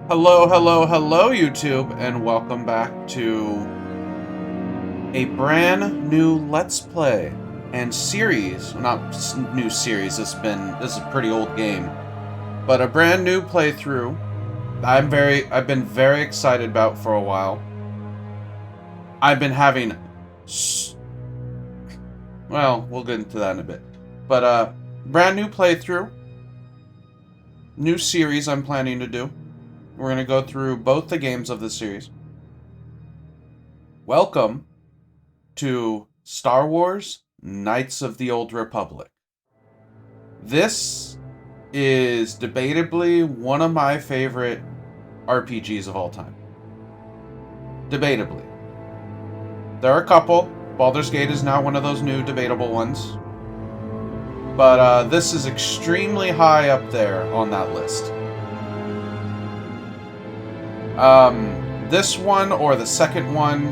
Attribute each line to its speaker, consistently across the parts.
Speaker 1: Hello, hello, hello, YouTube, and welcome back to a brand new Let's Play and series. Well, not new series. This is a pretty old game, but a brand new playthrough. I've been very excited about for a while. I've been having, well, we'll get into that in a bit, but brand new playthrough, new series I'm planning to do. We're going to go through both the games of the series. Welcome to Star Wars Knights of the Old Republic. This is debatably one of my favorite RPGs of all time. Debatably. There are a couple. Baldur's Gate is now one of those new debatable ones. But this is extremely high up there on that list. This one or the second one,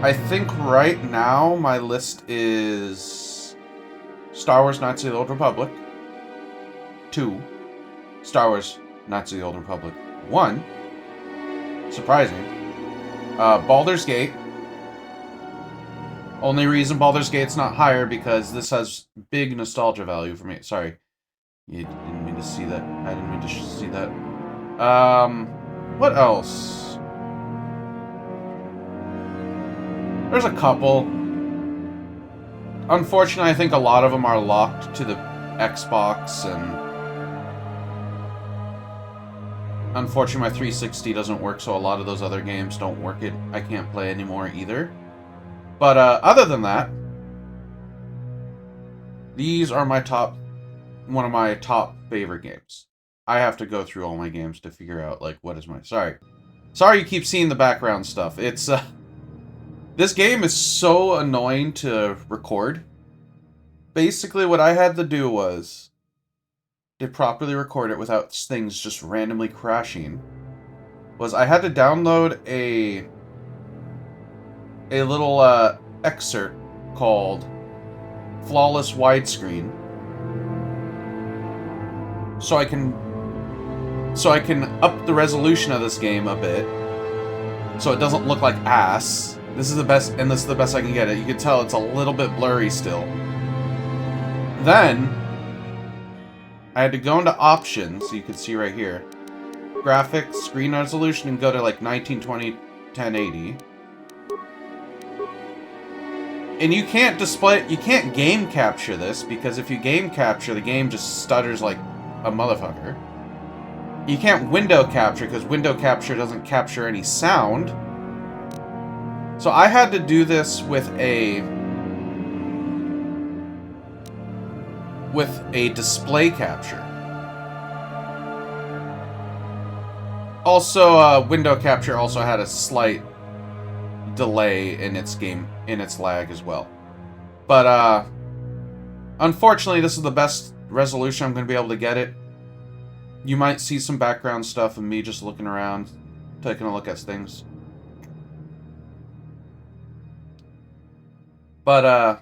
Speaker 1: I think right now my list is Star Wars Knights of the Old Republic 2, Star Wars Knights of the Old Republic 1, surprising, Baldur's Gate. Only reason Baldur's Gate's not higher because this has big nostalgia value for me. Sorry, you didn't mean to see that. I didn't mean to see that. What else? There's a couple. Unfortunately, I think a lot of them are locked to the Xbox, and unfortunately my 360 doesn't work, so a lot of those other games don't work. I can't play anymore either. But other than that, these are one of my top favorite games. I have to go through all my games to figure out, like, what is my... Sorry you keep seeing the background stuff. It's, this game is so annoying to record. Basically, what I had to do was to properly record it without things just randomly crashing, was I had to download a little, excerpt called Flawless Widescreen, so I can up the resolution of this game a bit, so it doesn't look like ass. This is the best I can get it. You can tell it's a little bit blurry still. Then, I had to go into options, so you can see right here. Graphics, screen resolution, and go to like 1920, 1080. And you can't game capture this, because if you game capture, the game just stutters like a motherfucker. You can't window capture, because window capture doesn't capture any sound. So I had to do this with a display capture. Also, window capture also had a slight delay in its lag as well. But, unfortunately, this is the best resolution I'm going to be able to get it. You might see some background stuff of me just looking around, taking a look at things. But,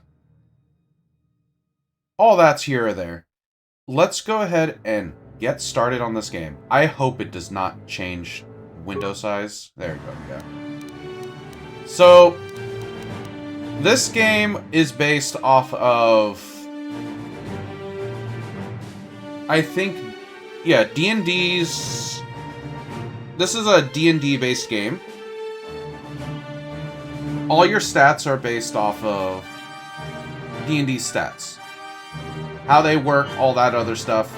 Speaker 1: all that's here or there. Let's go ahead and get started on this game. I hope it does not change window size. There we go, yeah. So, this game is based off of, I think, yeah, D&D's... This is a D&D based game. All your stats are based off of D&D stats. How they work, all that other stuff.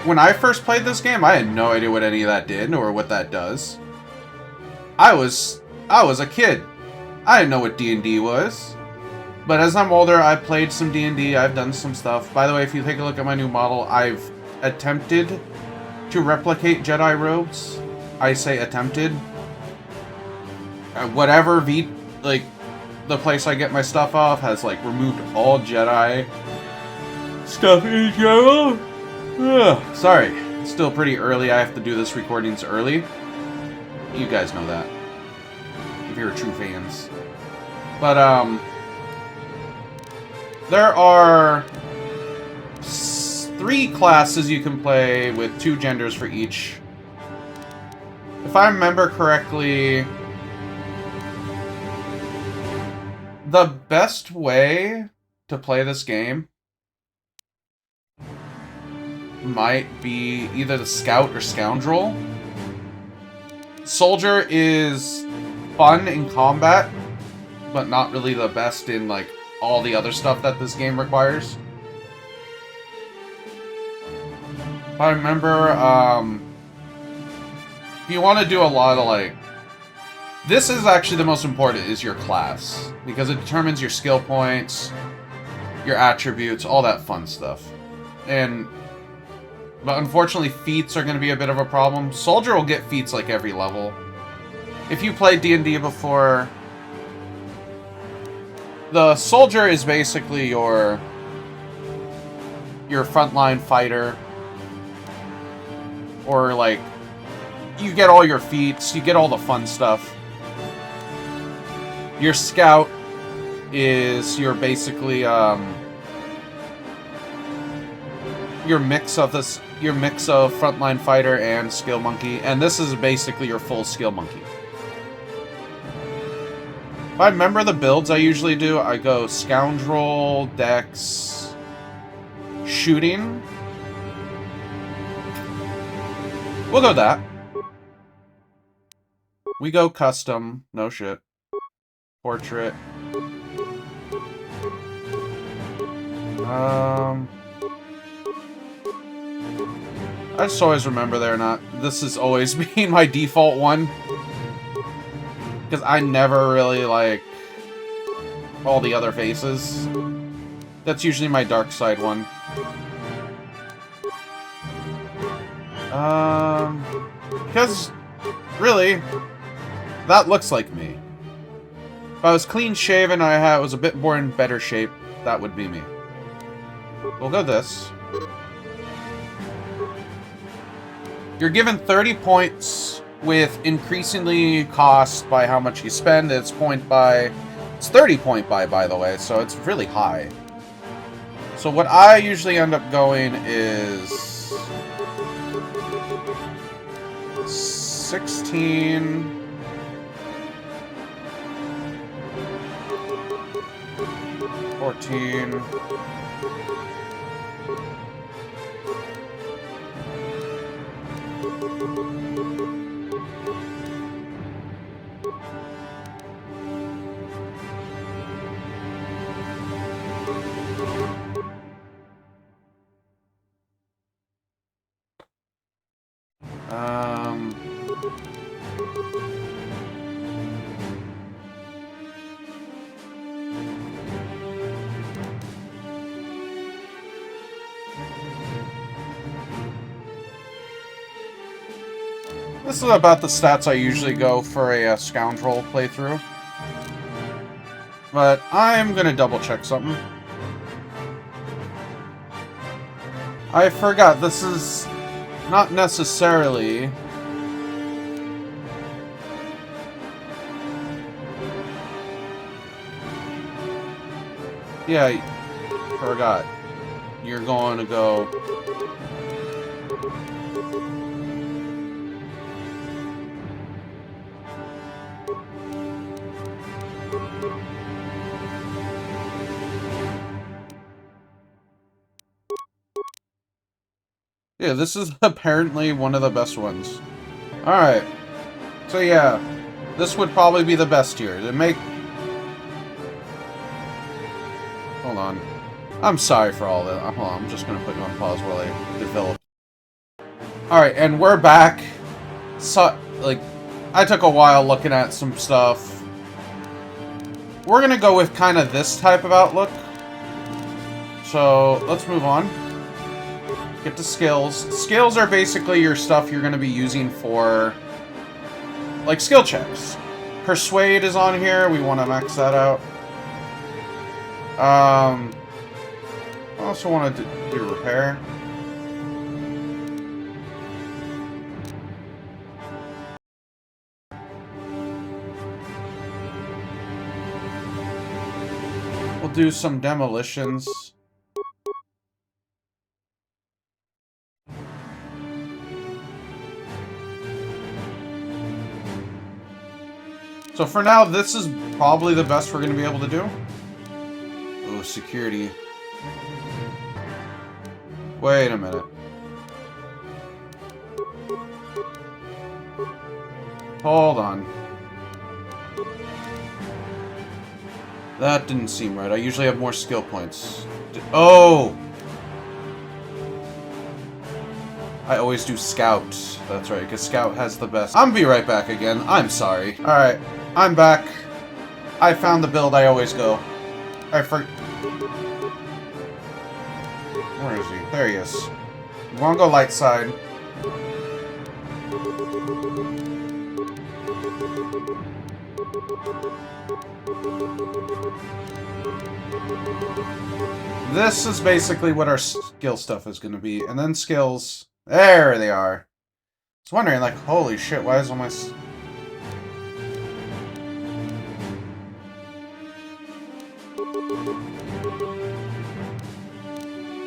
Speaker 1: When I first played this game, I had no idea what any of that did or what that does. I was a kid. I didn't know what D&D was. But as I'm older, I've played some D&D, I've done some stuff. By the way, if you take a look at my new model, I've attempted to replicate Jedi robes. I say attempted. Whatever the place I get my stuff off has, like, removed all Jedi stuff in general. Ugh, sorry. It's still pretty early. I have to do this recordings early. You guys know that, if you're true fans. But, there are 3 classes you can play with 2 genders for each. If I remember correctly, the best way to play this game might be either the Scout or Scoundrel. Soldier is fun in combat, but not really the best in, like, all the other stuff that this game requires. If I remember, if you want to do a lot of, like... This is actually the most important, is your class. Because it determines your skill points, your attributes, all that fun stuff. But unfortunately, feats are going to be a bit of a problem. Soldier will get feats like every level. If you played D&D before, the soldier is basically your frontline fighter. Or, like, you get all your feats, you get all the fun stuff. Your scout is your basically, your mix of frontline fighter and skill monkey, and this is basically your full skill monkey. If I remember the builds I usually do, I go Scoundrel, Dex, Shooting. We'll go that. We go Custom. No shit. Portrait. I just always remember this has always been my default one. Because I never really like all the other faces. That's usually my dark side one. Because, really, that looks like me. If I was clean-shaven, I was a bit more in better shape, that would be me. We'll go this. You're given 30 points with increasingly cost by how much you spend. It's 30 point by the way, so it's really high. So what I usually end up going is 16... 14... This is about the stats I usually go for a Scoundrel playthrough. But I'm gonna double check something. I forgot, this is not necessarily... Yeah, forgot. You're going to go... Yeah, this is apparently one of the best ones. Alright. So yeah, this would probably be the best here. To make... Hold on. I'm sorry for all that. Hold on, I'm just gonna put you on pause while I develop. Alright, and we're back. So, like, I took a while looking at some stuff. We're gonna go with kind of this type of outlook. So, let's move on. Get to skills. Skills are basically your stuff you're going to be using for, like, skill checks. Persuade is on here. We want to max that out. I also want to do repair. We'll do some demolitions. So for now, this is probably the best we're going to be able to do. Oh, security. Wait a minute. Hold on. That didn't seem right. I usually have more skill points. Oh! I always do Scout. That's right, because Scout has the best. I'm gonna be right back again. I'm sorry. Alright, I'm back. I found the build I always go. Where is he? There he is. You wanna go light side. This is basically what our skill stuff is going to be. And then skills. There they are. I was wondering, like, holy shit, why is all my...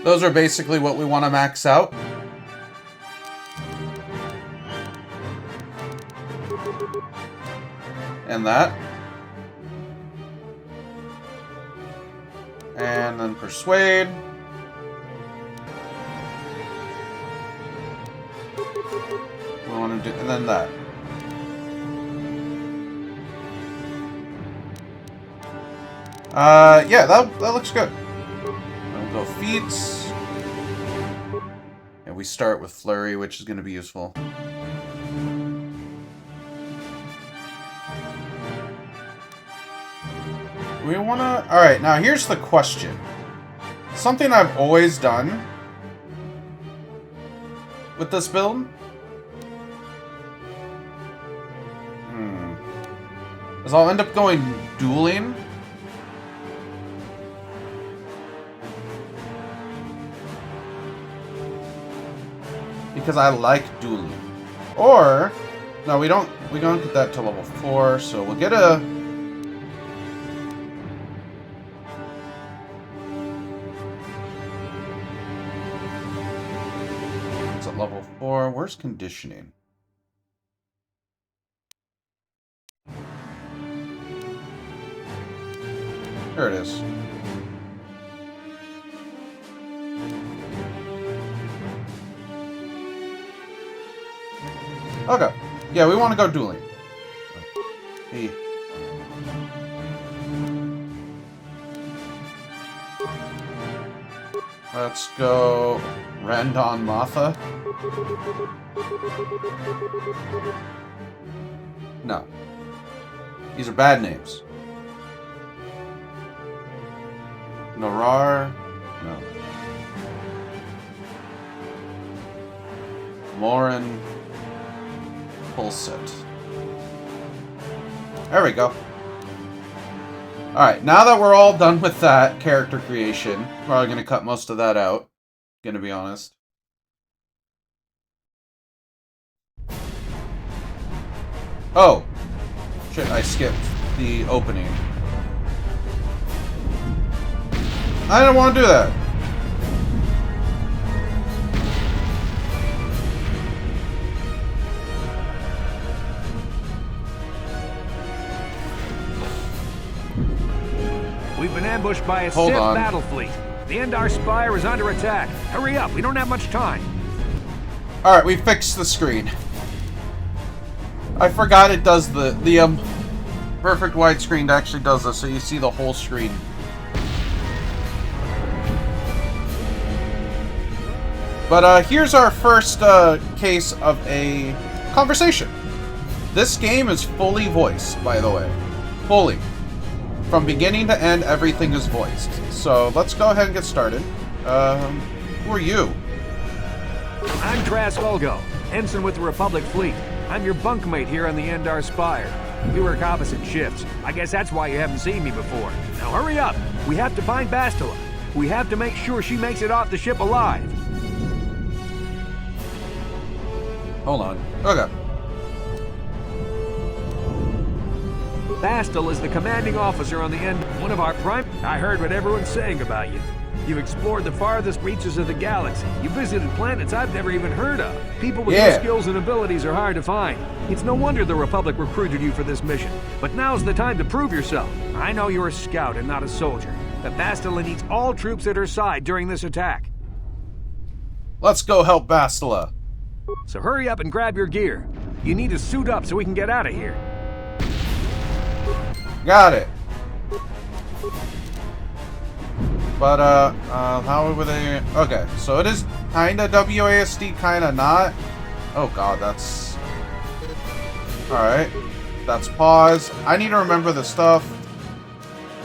Speaker 1: Those are basically what we want to max out. And that. And then Persuade. We want to do, and then that. Yeah, that looks good. We'll go feats. And we start with Flurry, which is going to be useful. We want to... Alright, now here's the question. Something I've always done with this build is I'll end up going dueling. Because I like dueling. Or... No, we don't get that till level 4, so we'll get a... Level 4. Where's conditioning? There it is. Okay. Yeah, we want to go dueling. Hey. Let's go Randon Matha. No. These are bad names. Norar. No. Lauren. Pulset. There we go. Alright, now that we're all done with that character creation, probably going to cut most of that out. Gonna be honest. Oh! Shit, I skipped the opening. I didn't want to do that!
Speaker 2: We've been ambushed by a sith battle fleet. The Endar Spire is under attack. Hurry up, we don't have much time.
Speaker 1: Alright, we fixed the screen. I forgot it does the perfect widescreen actually does this, so you see the whole screen. But here's our first case of a conversation. This game is fully voiced, by the way. Fully. From beginning to end, everything is voiced. So let's go ahead and get started. Who are you?
Speaker 2: I'm Tras Volgo, ensign with the Republic Fleet. I'm your bunkmate here on the Endar Spire. We work opposite shifts. I guess that's why you haven't seen me before. Now hurry up! We have to find Bastila. We have to make sure she makes it off the ship alive.
Speaker 1: Hold on. Okay.
Speaker 2: Bastila is the commanding officer on the end. One of our prime... I heard what everyone's saying about you. You've explored the farthest reaches of the galaxy. You visited planets I've never even heard of. People with
Speaker 1: Yeah.
Speaker 2: your skills and abilities are hard to find. It's no wonder the Republic recruited you for this mission. But now's the time to prove yourself. I know you're a scout and not a soldier. The Bastila needs all troops at her side during this attack.
Speaker 1: Let's go help Bastila.
Speaker 2: So hurry up and grab your gear. You need to suit up so we can get out of here.
Speaker 1: Got it. But, how would they... Okay, so it is kinda WASD, kinda not. Oh god, that's... Alright. That's pause. I need to remember the stuff.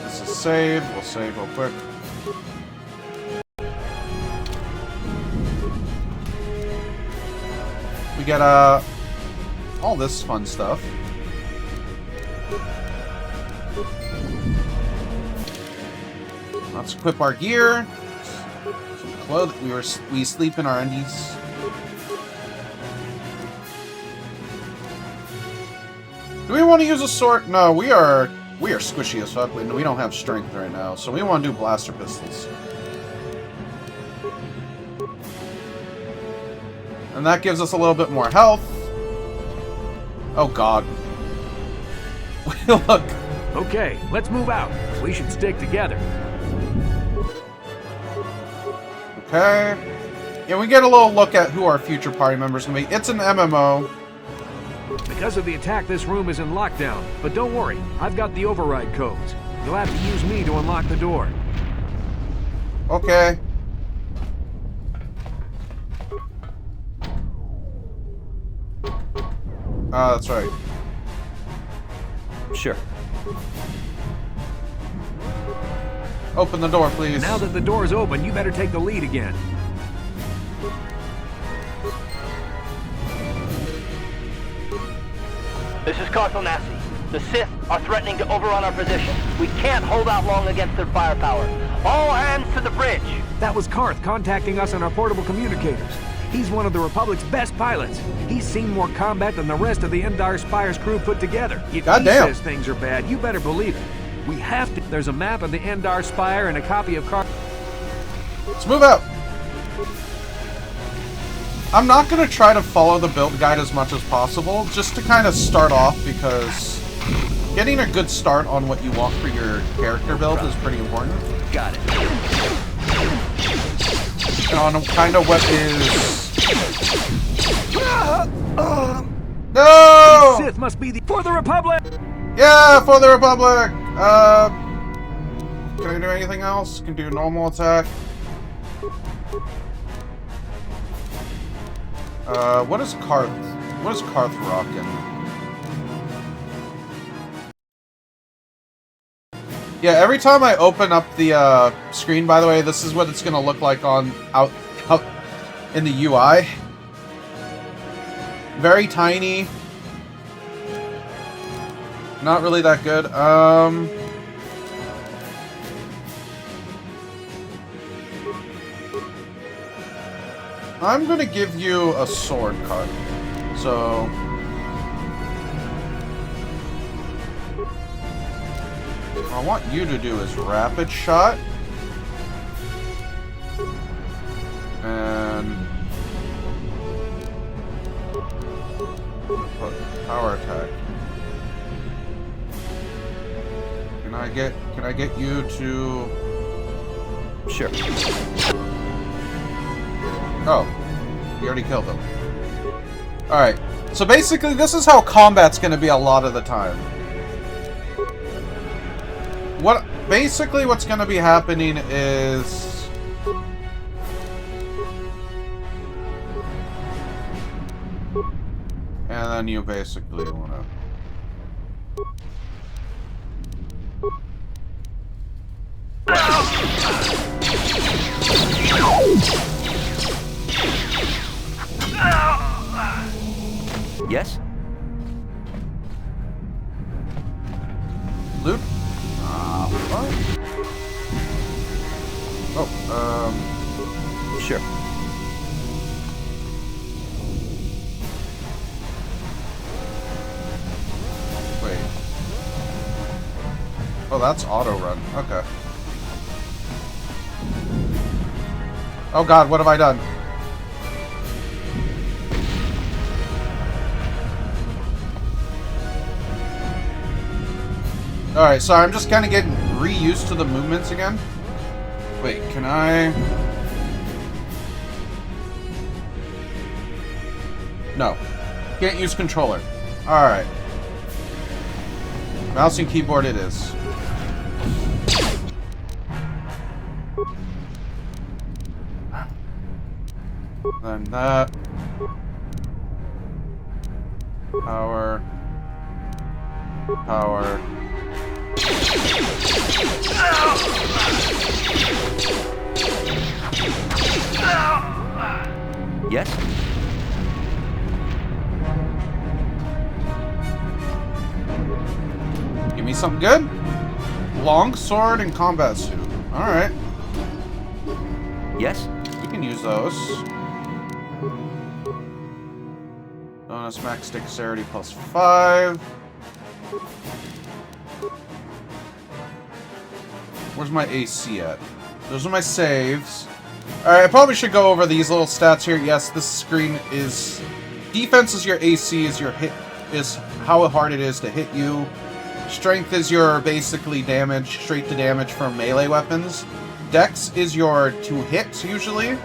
Speaker 1: This is save. We'll save real quick. We get, all this fun stuff. Let's equip our gear. Some clothes. We sleep in our undies. Do we want to use a sword? No, we are squishy as fuck. We don't have strength right now, so we want to do blaster pistols. And that gives us a little bit more health. Oh god. Look.
Speaker 2: Okay, let's move out. We should stick together.
Speaker 1: Okay. And we get a little look at who our future party members can be. It's an MMO.
Speaker 2: Because of the attack, this room is in lockdown. But don't worry, I've got the override codes. You'll have to use me to unlock the door.
Speaker 1: Okay. That's right.
Speaker 2: Sure.
Speaker 1: Open the door, please.
Speaker 2: Now that the door's open, you better take the lead again.
Speaker 3: This is Carthonasi. The Sith are threatening to overrun our position. We can't hold out long against their firepower. All hands to the bridge!
Speaker 2: That was Karth contacting us on our portable communicators. He's one of the Republic's best pilots. He's seen more combat than the rest of the Endar Spire's crew put together. If he says things are bad, you better believe it. We have to. There's a map of the Endar Spire and a copy of
Speaker 1: Let's move out. I'm not going to try to follow the build guide as much as possible, just to kind of start off, because getting a good start on what you want for your character build is pretty important.
Speaker 3: Got it.
Speaker 1: And on kind of what is... No!
Speaker 2: Sith must be for the Republic!
Speaker 1: Yeah, for the Republic! Can I do anything else? Can do normal attack. What is Karth rocking? Yeah, every time I open up the screen, by the way, this is what it's gonna look like on out in the UI. Very tiny. Not really that good. I'm gonna give you a sword cut. So what I want you to do is rapid shot. And power attack. Can I get you to...
Speaker 3: Sure.
Speaker 1: Oh, you already killed him. Alright, so basically this is how combat's gonna be a lot of the time. Basically what's gonna be happening is... And then you basically wanna...
Speaker 3: Yes?
Speaker 1: Loot? What? Oh,
Speaker 3: Sure.
Speaker 1: wait. Oh, that's auto run. Okay. Oh god, what have I done? Alright, so I'm just kind of getting reused to the movements again. Wait, can I... No. Can't use controller. Alright. Mouse and keyboard it is. Then that. Power. Power.
Speaker 3: Yes?
Speaker 1: Give me something good? Long sword and combat suit. Alright.
Speaker 3: Yes?
Speaker 1: We can use those. Bonus max dexterity plus 5. Where's my AC at? Those are my saves. Alright, I probably should go over these little stats here. Yes, this screen is... Defense is your AC, is your hit... is how hard it is to hit you. Strength is your basically damage, straight to damage from melee weapons. Dex is your to hit, usually.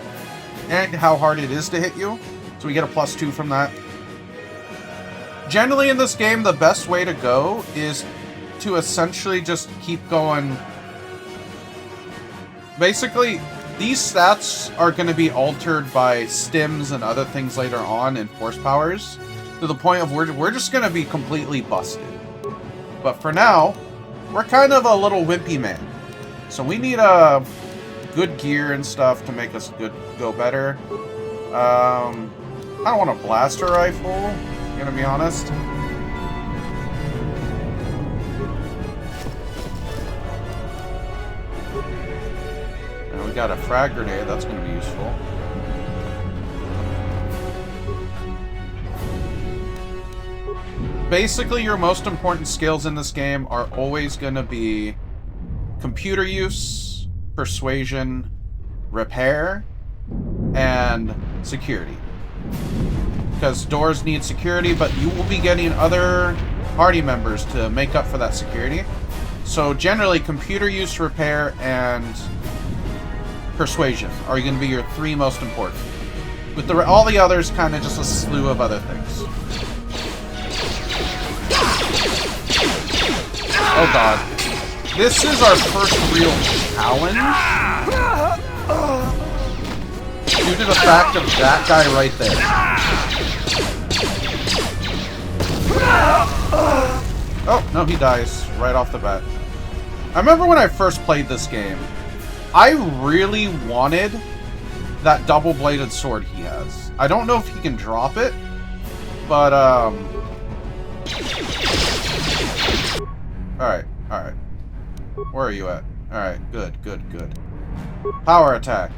Speaker 1: And how hard it is to hit you. So we get a +2 from that. Generally in this game, the best way to go is to essentially just keep going. Basically, these stats are going to be altered by stims and other things later on in force powers, to the point of we're just going to be completely busted. But for now, we're kind of a little wimpy man. So we need good gear and stuff to make us go better. I don't want a blaster rifle, I'm going to be honest. And we got a frag grenade, that's going to be useful. Basically, your most important skills in this game are always going to be computer use, persuasion, repair, and security. Because doors need security, but you will be getting other party members to make up for that security. So generally, computer use, repair, and persuasion are going to be your 3 most important. With all the others, kind of just a slew of other things. Oh god. This is our first real challenge. Due to the fact of that guy right there. Oh, no, he dies right off the bat. I remember when I first played this game, I really wanted that double-bladed sword he has. I don't know if he can drop it, but, Alright, alright. Where are you at? Alright, good, good, good. Power attack.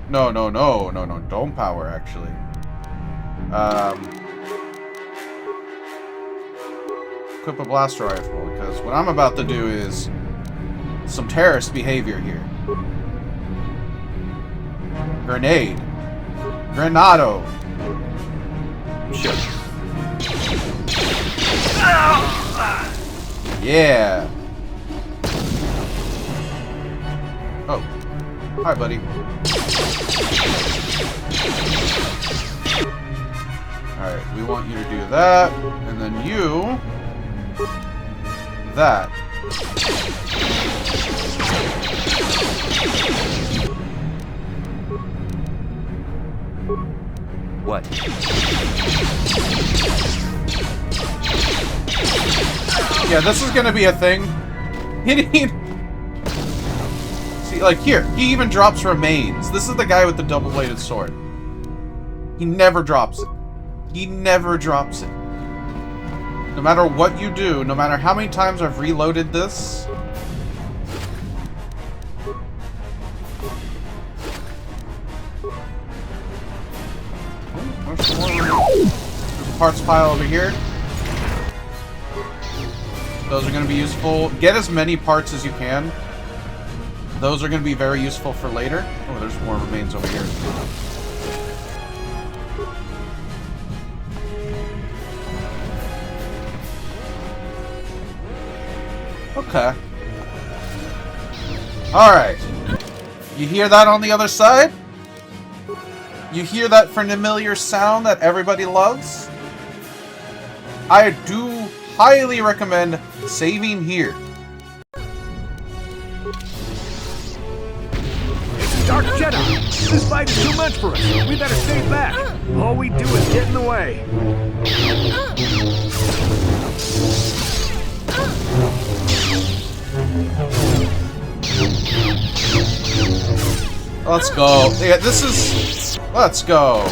Speaker 1: No, don't power, actually. Equip a blaster rifle, because what I'm about to do is some terrorist behavior here. Grenade. Grenado. Sure. Yeah. Oh. Hi, buddy. Alright, we want you to do that, and then you... that.
Speaker 3: What?
Speaker 1: Yeah, this is gonna be a thing. Hitting... See, like, here. He even drops remains. This is the guy with the double-bladed sword. He never drops it. He never drops it. No matter what you do, no matter how many times I've reloaded this... There's a parts pile over here. Those are going to be useful. Get as many parts as you can. Those are going to be very useful for later. Oh, there's more remains over here. Okay. Alright. You hear that on the other side? You hear that familiar sound that everybody loves? I do highly recommend saving here.
Speaker 2: It's a Dark Jedi! This fight is too much for us! We better stay back! All we do is get in the way!
Speaker 1: Let's go. Yeah, this is... Let's go.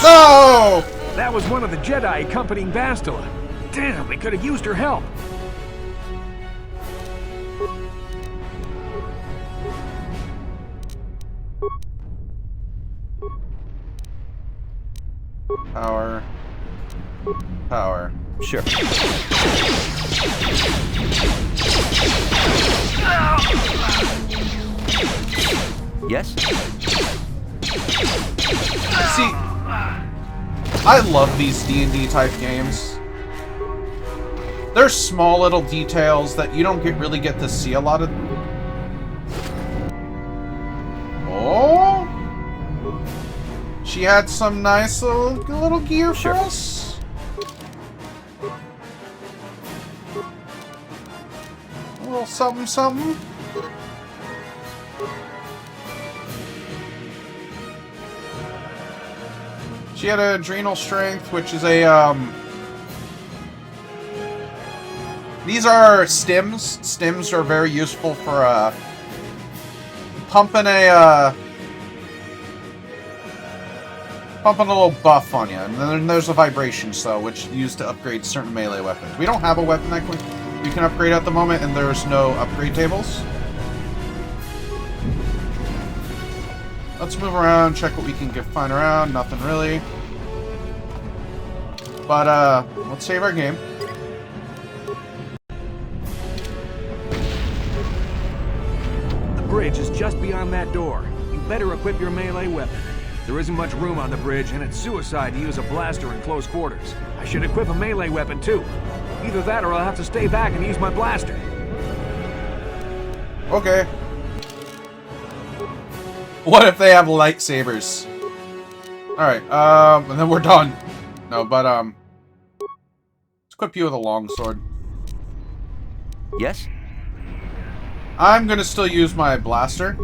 Speaker 1: No!
Speaker 2: That was one of the Jedi accompanying Bastila. Damn, we could have used her help.
Speaker 1: Power. Power.
Speaker 4: Sure. Yes?
Speaker 1: See, I love these D&D type games. There's small little details that you don't really get to see a lot of. Oh, she had some nice little gear for us. A little something, something. She had adrenal strength, which is a, these are stims. Stims are very useful for, pumping a little buff on you. And then there's a vibration cell, which is used to upgrade certain melee weapons. We don't have a weapon that we can upgrade at the moment, and there's no upgrade tables. Let's move around, check what we can find around. Nothing really. But, let's save our game.
Speaker 2: The bridge is just beyond that door. You better equip your melee weapon. There isn't much room on the bridge, and it's suicide to use a blaster in close quarters. I should equip a melee weapon, too. Either that or I'll have to stay back and use my blaster.
Speaker 1: Okay. What if they have lightsabers? Alright, and then we're done. No, but, let's equip you with a longsword.
Speaker 4: Yes?
Speaker 1: I'm gonna still use my blaster.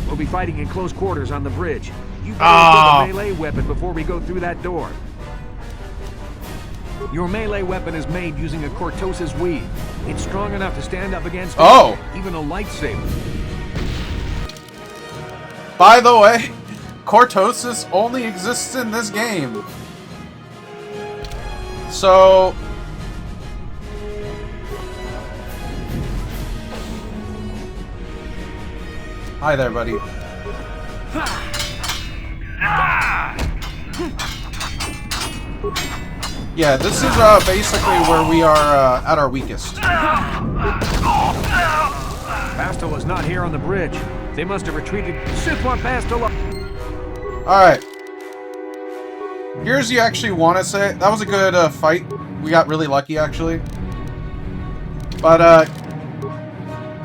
Speaker 2: We'll be fighting in close quarters on the bridge. You better equip a melee weapon before we go through that door. Your melee weapon is made using a cortosis weave. It's strong enough to stand up against even a lightsaber.
Speaker 1: By the way, cortosis only exists in this game. So... Hi there, buddy. Yeah, this is basically where we are at our weakest.
Speaker 2: Bastila's not here on the bridge. They must have retreated. Sith want Bastila.
Speaker 1: Alright. Here's you actually want to say. That was a good fight. We got really lucky, actually. But,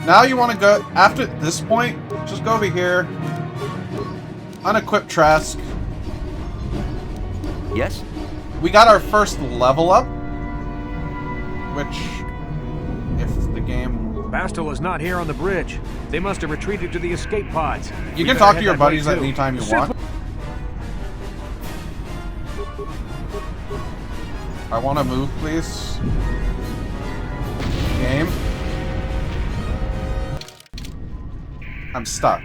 Speaker 1: now you want to go, after this point, just go over here. Unequip Trask.
Speaker 4: Yes?
Speaker 1: We got our first level up. Which, if the game...
Speaker 2: Bastila's not here on the bridge. They must have retreated to the escape pods.
Speaker 1: You can talk to your buddies at any time you want. I want to move, please. Game. I'm stuck.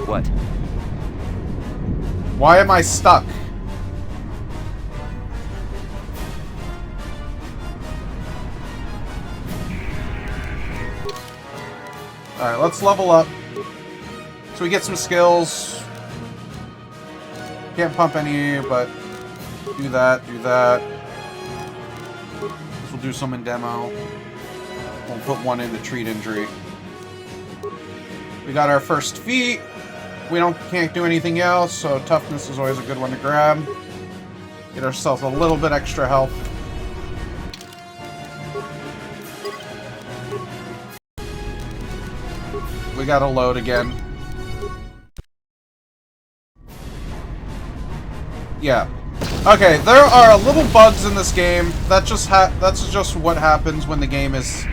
Speaker 4: What?
Speaker 1: Why am I stuck? Alright, let's level up. So we get some skills. Can't pump any, but do that, do that. This will do some in demo. We'll put one in to treat injury. We got our first feat. We can't do anything else, so toughness is always a good one to grab. Get ourselves a little bit extra health. We gotta load again. Yeah. Okay, there are little bugs in this game. That's just what happens when the game is,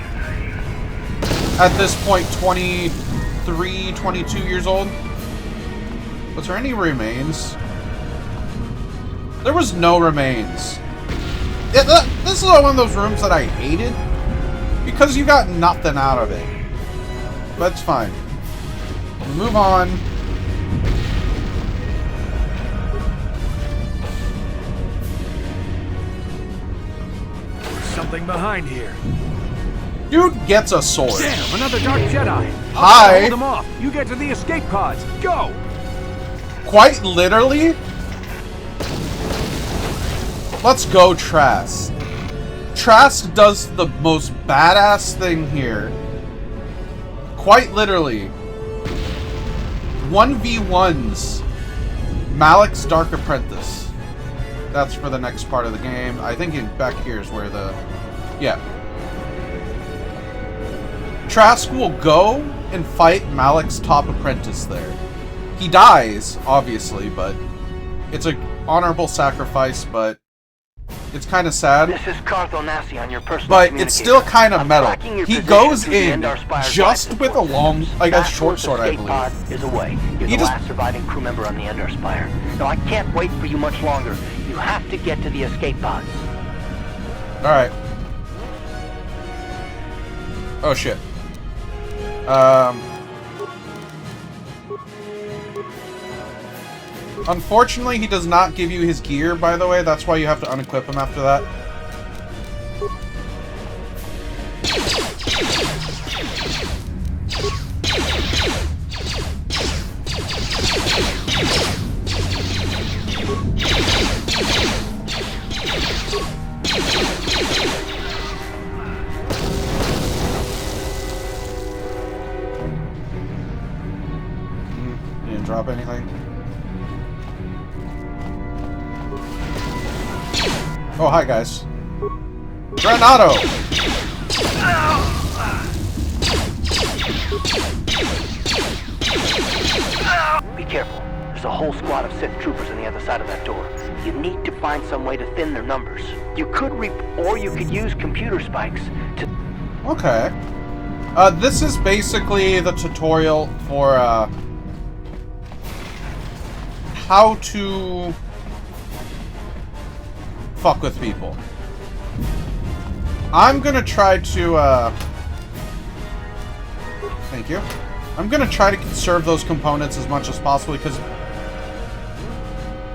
Speaker 1: at this point, 23, 22 years old. Was there any remains? There was no remains. This is one of those rooms that I hated, because you got nothing out of it. But it's fine. We'll move on.
Speaker 2: Something behind here.
Speaker 1: Dude gets a sword.
Speaker 2: Damn, another Dark Jedi.
Speaker 1: Hi.
Speaker 2: Hold them off. You get to the escape pods. Go.
Speaker 1: Quite literally. Let's go, Trask. Trask does the most badass thing here. Quite literally. 1v1s Malik's Dark Apprentice. That's for the next part of the game. I think back here is where the... Yeah. Trask will go and fight Malik's top apprentice there. He dies, obviously, but it's an honorable sacrifice, but it's kind of sad.
Speaker 3: This is Cartho Nassi on your personal
Speaker 1: But it's still kind of metal. He goes in just with a long, like a short sword, I believe.
Speaker 3: Pod is away. You're the last surviving crew member on the Endar Spire. Now I can't wait for you much longer. You have to get to the escape pods.
Speaker 1: Alright. Oh shit. Unfortunately, he does not give you his gear, by the way. That's why you have to unequip him after that. You didn't drop anything? Oh, hi, guys. Granado!
Speaker 3: Be careful. There's a whole squad of Sith troopers on the other side of that door. You need to find some way to thin their numbers. You could or you could use computer spikes to...
Speaker 1: Okay. This is basically the tutorial for, how to fuck with people. I'm gonna try to, thank you. I'm gonna try to conserve those components as much as possible, because...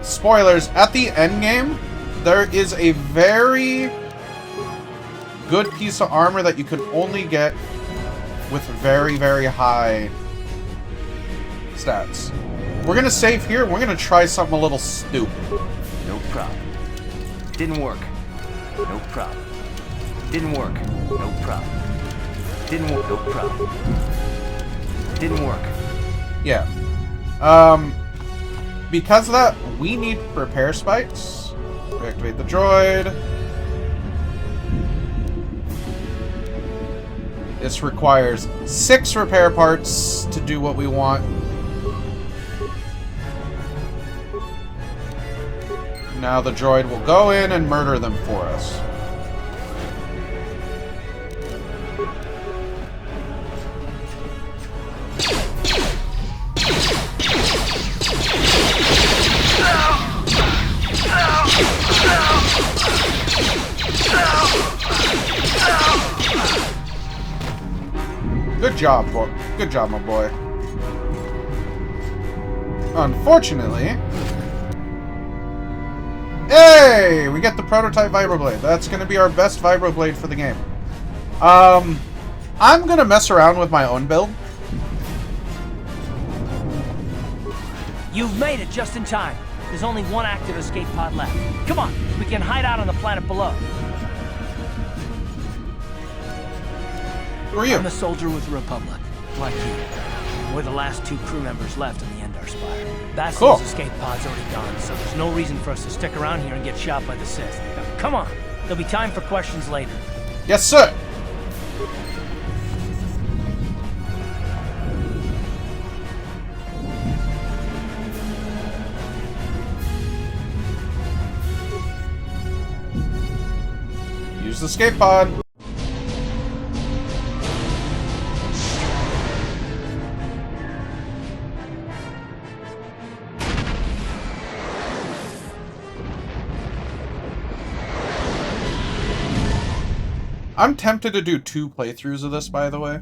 Speaker 1: Spoilers, at the end game, there is a very good piece of armor that you can only get with very, very high stats. We're gonna save here, we're gonna try something a little stupid.
Speaker 4: No problem. Didn't work. No problem. Didn't work. No problem. Didn't work. No problem. Didn't work.
Speaker 1: Yeah. Because of that, we need repair spikes. Reactivate the droid. This requires 6 repair parts to do what we want. Now the droid will go in and murder them for us. Good job, boy. Good job, my boy. Unfortunately... Hey! We get the prototype vibroblade. That's going to be our best vibroblade for the game. I'm going to mess around with my own build.
Speaker 5: You've made it just in time. There's only one active escape pod left. Come on, we can hide out on the planet below.
Speaker 1: Who are you?
Speaker 5: I'm a soldier with the Republic, like you. We're the last 2 crew members left in the Endar Spire. Bastila's escape pod's already gone, so there's no reason for us to stick around here and get shot by the Sith. Now, come on. There'll be time for questions later.
Speaker 1: Yes, sir! Use the escape pod. I'm tempted to do 2 playthroughs of this, by the way.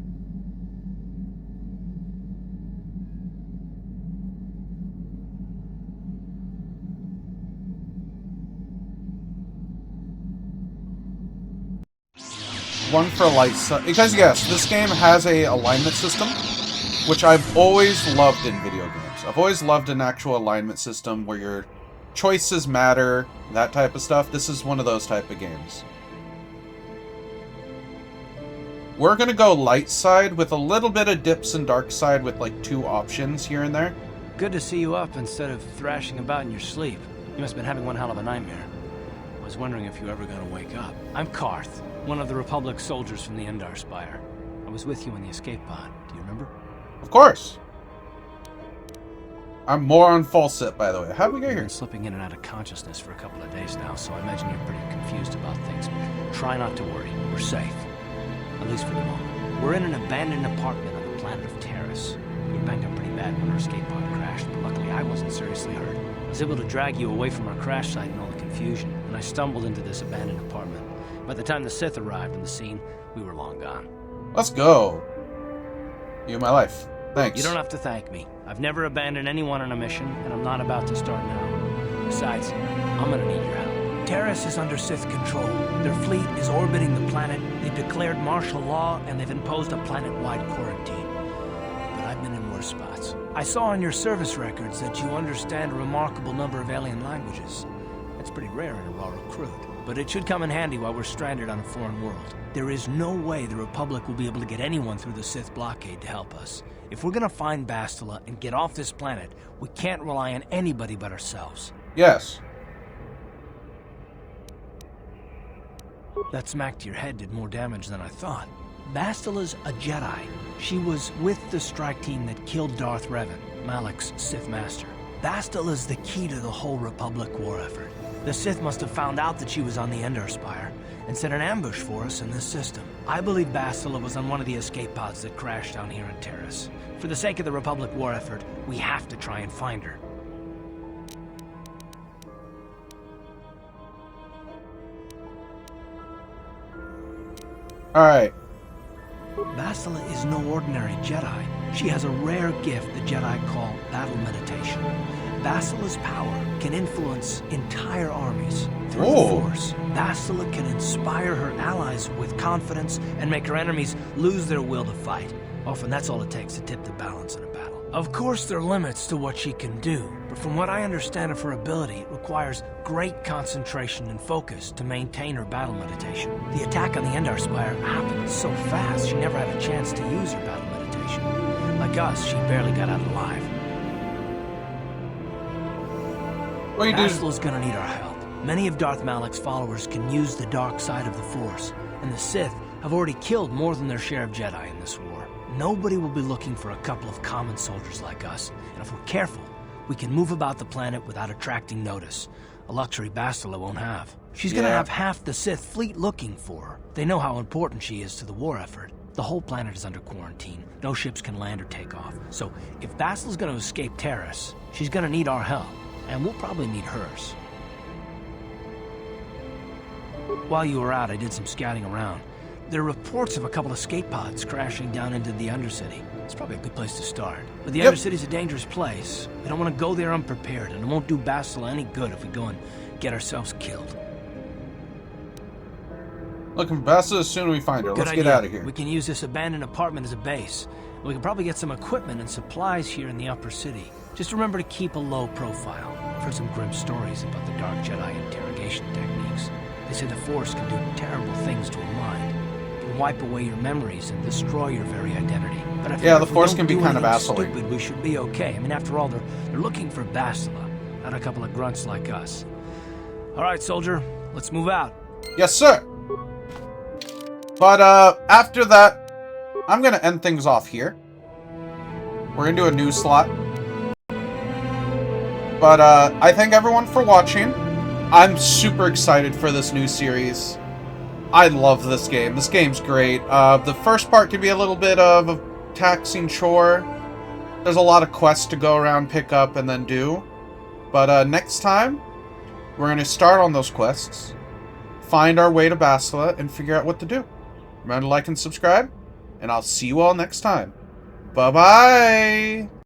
Speaker 1: One for light side, because yes, this game has a alignment system, which I've always loved in video games. I've always loved an actual alignment system where your choices matter, that type of stuff. This is one of those type of games. We're gonna go light side with a little bit of dips and dark side with like 2 options here and there.
Speaker 5: Good to see you up instead of thrashing about in your sleep. You must have been having one hell of a nightmare. I was wondering if you were ever gonna wake up. I'm Karth, one of the Republic soldiers from the Endar Spire. I was with you in the escape pod. Do you remember?
Speaker 1: Of course. I'm more on full sit, by the way. How'd we get
Speaker 5: I've
Speaker 1: here?
Speaker 5: been slipping in and out of consciousness for a couple of days now, so I imagine you're pretty confused about things. But try not to worry. We're safe. At least for the moment. We're in an abandoned apartment on the planet of Terrace. We were banged up pretty bad when our escape pod crashed, but luckily I wasn't seriously hurt. I was able to drag you away from our crash site in all the confusion, and I stumbled into this abandoned apartment. By the time the Sith arrived on the scene, we were long gone.
Speaker 1: Let's go. You my life. Thanks.
Speaker 5: You don't have to thank me. I've never abandoned anyone on a mission, and I'm not about to start now. Besides, I'm gonna need your help. Terrace is under Sith control. Their fleet is orbiting the planet, they've declared martial law, and they've imposed a planet-wide quarantine. But I've been in worse spots. I saw on your service records that you understand a remarkable number of alien languages. That's pretty rare in a raw recruit, but it should come in handy while we're stranded on a foreign world. There is no way the Republic will be able to get anyone through the Sith blockade to help us. If we're gonna find Bastila and get off this planet, we can't rely on anybody but ourselves.
Speaker 1: Yes.
Speaker 5: That smack to your head did more damage than I thought. Bastila's a Jedi. She was with the strike team that killed Darth Revan, Malak's Sith master. Bastila's the key to the whole Republic war effort. The Sith must have found out that she was on the Endar Spire and set an ambush for us in this system. I believe Bastila was on one of the escape pods that crashed down here in Terrace. For the sake of the Republic war effort, we have to try and find her.
Speaker 1: Alright.
Speaker 5: Bastila is no ordinary Jedi. She has a rare gift the Jedi call battle meditation. Bastila's power can influence entire armies through the Force. Bastila can inspire her allies with confidence and make her enemies lose their will to fight. Often that's all it takes to tip the balance in a battle. Of course there are limits to what she can do, but from what I understand of her ability, it requires great concentration and focus to maintain her battle meditation. The attack on the Endar Spire happened so fast she never had a chance to use her battle meditation. Like us, she barely got out alive.
Speaker 1: What you do?
Speaker 5: Bastila's gonna need our help. Many of Darth Malak's followers can use the dark side of the Force, and the Sith have already killed more than their share of Jedi in this war. Nobody will be looking for a couple of common soldiers like us, and if we're careful, we can move about the planet without attracting notice, a luxury Bastila won't have. She's gonna have half the Sith fleet looking for her. They know how important she is to the war effort. The whole planet is under quarantine. No ships can land or take off. So if Bastila's gonna escape Terrace, she's gonna need our help, and we'll probably need hers. While you were out, I did some scouting around. There are reports of a couple of escape pods crashing down into the Undercity. It's probably a good place to start. But the Undercity's a dangerous place. We don't want to go there unprepared, and it won't do Bastila any good if we go and get ourselves killed.
Speaker 1: Looking for Bastila as soon as we find her.
Speaker 5: Good
Speaker 1: Let's
Speaker 5: idea.
Speaker 1: get out of here.
Speaker 5: We can use this abandoned apartment as a base. We can probably get some equipment and supplies here in the upper city. Just remember to keep a low profile. I've heard some grim stories about the Dark Jedi interrogation techniques. They say the Force can do terrible things to a mind. can wipe away your memories and destroy your very identity. But I
Speaker 1: Yeah,
Speaker 5: figure
Speaker 1: the
Speaker 5: if we
Speaker 1: Force
Speaker 5: don't
Speaker 1: can be
Speaker 5: do
Speaker 1: kind of
Speaker 5: anything
Speaker 1: assholy.
Speaker 5: stupid, we should be okay. I mean, after all, they're looking for Bastila, not a couple of grunts like us. All right, soldier, let's move out.
Speaker 1: Yes, sir. But after that, I'm gonna end things off here. We're gonna do a news slot. But I thank everyone for watching. I'm super excited for this new series. I love this game. This game's great. The first part can be a little bit of a taxing chore. There's a lot of quests to go around, pick up, and then do. But next time, we're going to start on those quests, find our way to Bastila, and figure out what to do. Remember to like and subscribe, and I'll see you all next time. Bye-bye!